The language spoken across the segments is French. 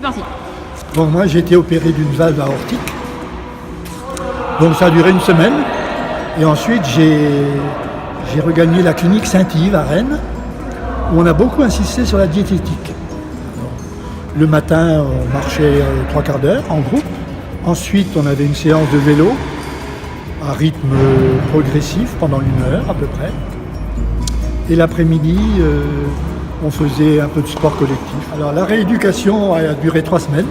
Merci. Bon, moi j'ai été opéré d'une valve aortique. Donc ça a duré une semaine. Et ensuite j'ai regagné la clinique Saint-Yves à Rennes, où on a beaucoup insisté sur la diététique. Le matin, on marchait 3/4 d'heure en groupe. Ensuite, on avait une séance de vélo à rythme progressif pendant 1 heure à peu près. Et l'après-midi, on faisait un peu de sport collectif. Alors la rééducation a duré 3 semaines,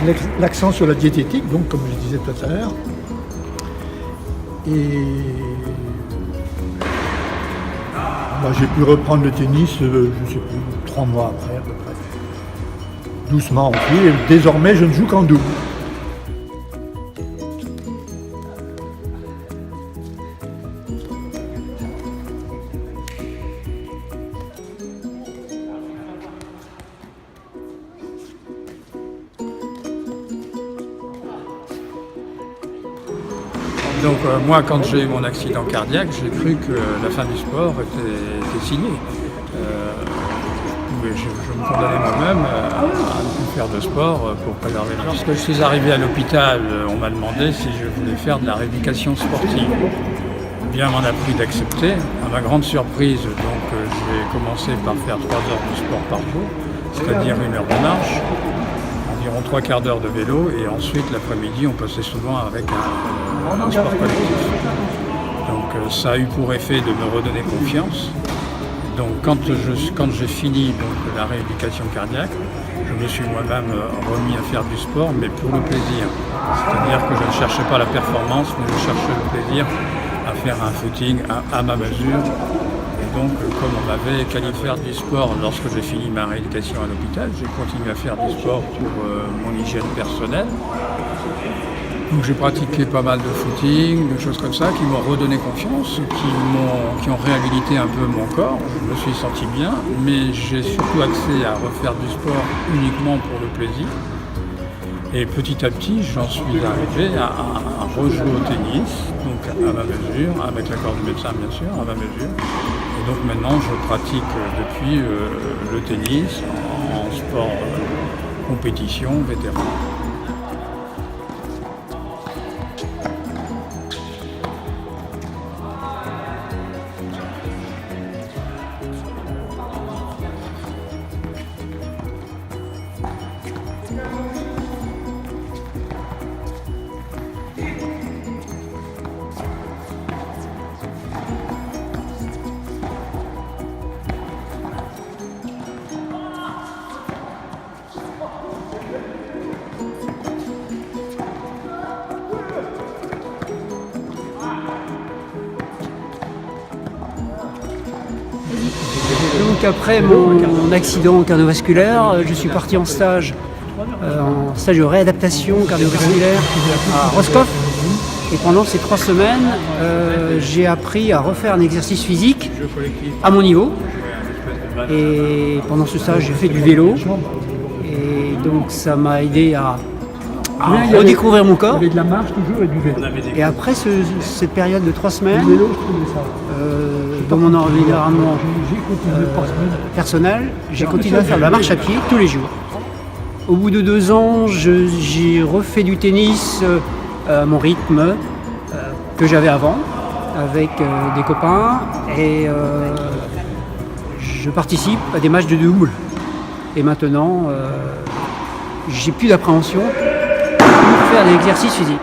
avec l'accent sur la diététique, donc comme je disais tout à l'heure. Et moi, j'ai pu reprendre le tennis, je ne sais plus, 3 mois après à peu près. Doucement aussi, et désormais je ne joue qu'en double. Donc moi, quand j'ai eu mon accident cardiaque, j'ai cru que la fin du sport était signée. Je me condamnais moi-même à ne plus faire de sport pour préserver ma vie. Lorsque je suis arrivé à l'hôpital, on m'a demandé si je voulais faire de la rééducation sportive. Bien m'en a pris d'accepter. À ma grande surprise, donc j'ai commencé par faire 3 heures de sport par jour, c'est-à-dire 1 heure de marche, environ 3/4 d'heure de vélo, et ensuite l'après-midi on passait souvent avec un sport collectif. Donc ça a eu pour effet de me redonner confiance. Donc quand j'ai fini donc, la rééducation cardiaque, je me suis moi-même remis à faire du sport, mais pour le plaisir. C'est-à-dire que je ne cherchais pas la performance, mais je cherchais le plaisir à faire un footing à ma mesure. Et donc, comme on m'avait qualifié faire du sport lorsque j'ai fini ma rééducation à l'hôpital, j'ai continué à faire du sport pour mon hygiène personnelle. Donc j'ai pratiqué pas mal de footing, de choses comme ça, qui m'ont redonné confiance, qui ont réhabilité un peu mon corps. Je me suis senti bien, mais j'ai surtout axé à refaire du sport uniquement pour le plaisir. Et petit à petit, j'en suis arrivé à rejouer au tennis, donc à ma mesure, avec l'accord du médecin bien sûr, à ma mesure. Et donc maintenant, je pratique depuis le tennis en sport compétition vétéran. Donc après mon accident cardiovasculaire, je suis parti en stage de réadaptation cardiovasculaire à Roscoff. Et pendant ces 3 semaines, j'ai appris à refaire un exercice physique à mon niveau. Et pendant ce stage, j'ai fait du vélo. Et donc ça m'a aidé à redécouvrir mon corps. Il y avait de la marche toujours et du vélo. Et après cette période de 3 semaines, dans mon environnement personnel, j'ai continué à faire de la marche à pied tous les jours. Au bout de 2 ans, j'ai refait du tennis à mon rythme que j'avais avant, avec des copains, et je participe à des matchs de double. Et maintenant, j'ai plus d'appréhension pour faire des exercices physiques.